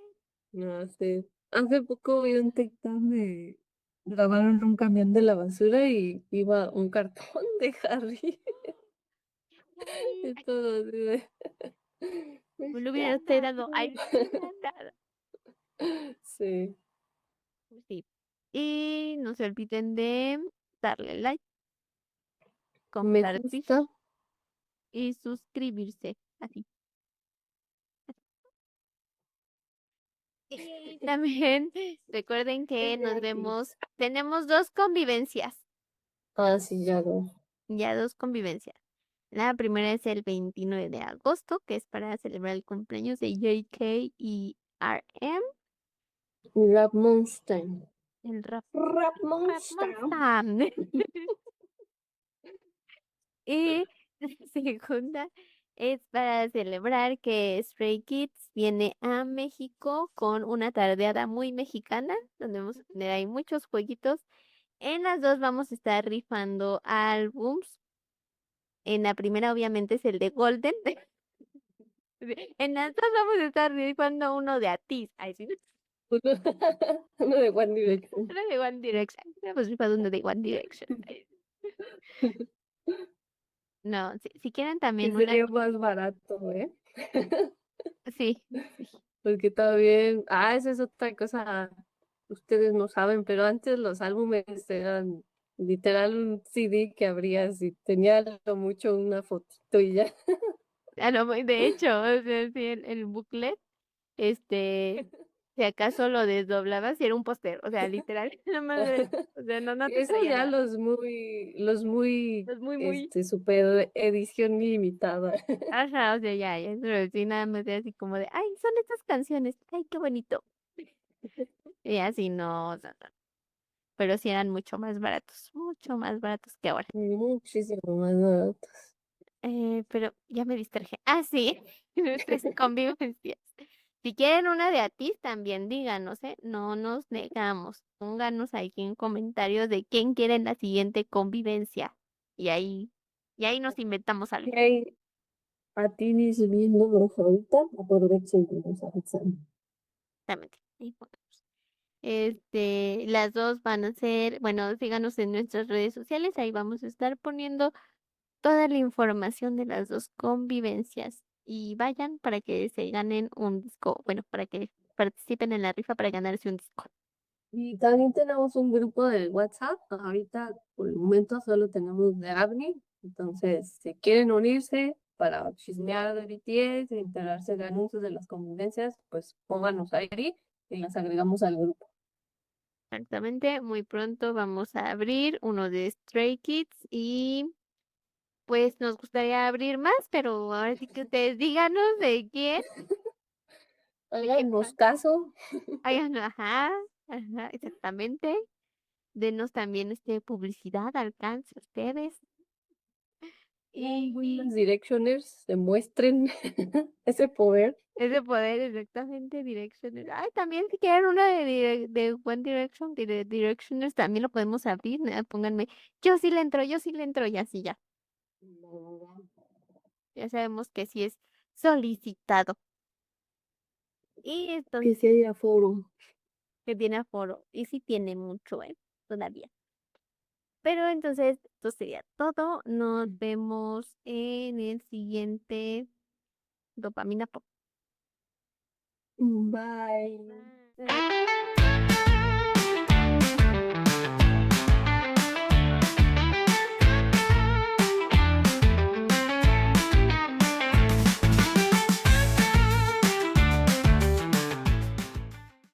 No sé. Hace poco vi un TikTok de grabaron un camión de la basura y iba un cartón de Harry. Y todo así de Me lo hubiera usted dado. mexicana. Ay, no me hubiera dado. Sí, Sí. Y no se olviden de darle like, me compartir gusta. y suscribirse. Así. Y también recuerden Es que nos gratis. vemos. Tenemos dos convivencias. Ah, sí, ya no. Ya dos convivencias. La primera es el 29 de agosto, que es para celebrar el cumpleaños de JK y RM. Rap Monster. El Rap Rap Monster. Monster. Y la segunda es para celebrar que Stray Kids viene a México con una tardeada muy mexicana, donde vamos a tener ahí muchos jueguitos. En las dos vamos a estar rifando álbums. En la primera, obviamente, es el de Golden. En las dos vamos a estar rifando uno de Atis. Ay, sí, Uno, uno de One Direction. uno de One Direction. Hemos rifado uno de One Direction. Ay, no, si quieren Que también una. sería más barato, ¿eh? Sí, sí. Porque también, esa es otra cosa, ustedes no saben, pero antes los álbumes eran literal un CD que abrías y tenía a lo mucho una fotito y ya. De hecho, o sea, sí, el booklet, si acaso lo desdoblabas y era un póster, o sea, literal, o sea, no te Esos traía ya nada. los muy, Es muy, super edición limitada. ajá, o sea, ya, pero sí, nada más era así como de, ay, son estas canciones, ay, qué bonito. Y así no, o sea, no, pero sí eran mucho más baratos que ahora. Muchísimo más barato. Pero ya me distraje. Ah, sí, nuestras convivencias. Si quieren una de Atis, también díganos, ¿eh? No nos negamos. Pónganos aquí en comentarios de quién quiere la siguiente convivencia. Y ahí, y ahí nos inventamos algo. ¿Qué hay a ti viéndolos ahorita? Aprovechen que los avisan. Exactamente. Ahí pongamos. Las dos van a ser, bueno, síganos en nuestras redes sociales, ahí vamos a estar poniendo toda la información de las dos convivencias y vayan para que se ganen un disco, bueno, para que participen en la rifa para ganarse un disco. Y también tenemos un grupo de WhatsApp. Ahorita, por el momento, solo tenemos de AVNI. Entonces, si quieren unirse para chismear de BTS, e enterarse de anuncios de las convivencias, pues pónganos ahí y las agregamos al grupo. Exactamente, muy pronto vamos a abrir uno de Stray Kids y pues nos gustaría abrir más, pero ahora sí que ustedes díganos de quién Háganos más. caso. Ajá, ajá, exactamente. Denos también publicidad, alcance ustedes. Las Y Directioners demuestren ese poder. ese poder exactamente Directioner. Ay, también si quieren una de One Direction, de Directioners, también lo podemos abrir, ¿no? Pónganme, yo sí le entro, y así ya. Ya sabemos que sí es solicitado. Y Que entonces, si haya foro. que tiene aforo. Y sí tiene mucho, todavía. Pero entonces, esto sería todo. Nos vemos en el siguiente Dopamina Pop. Bye. Bye.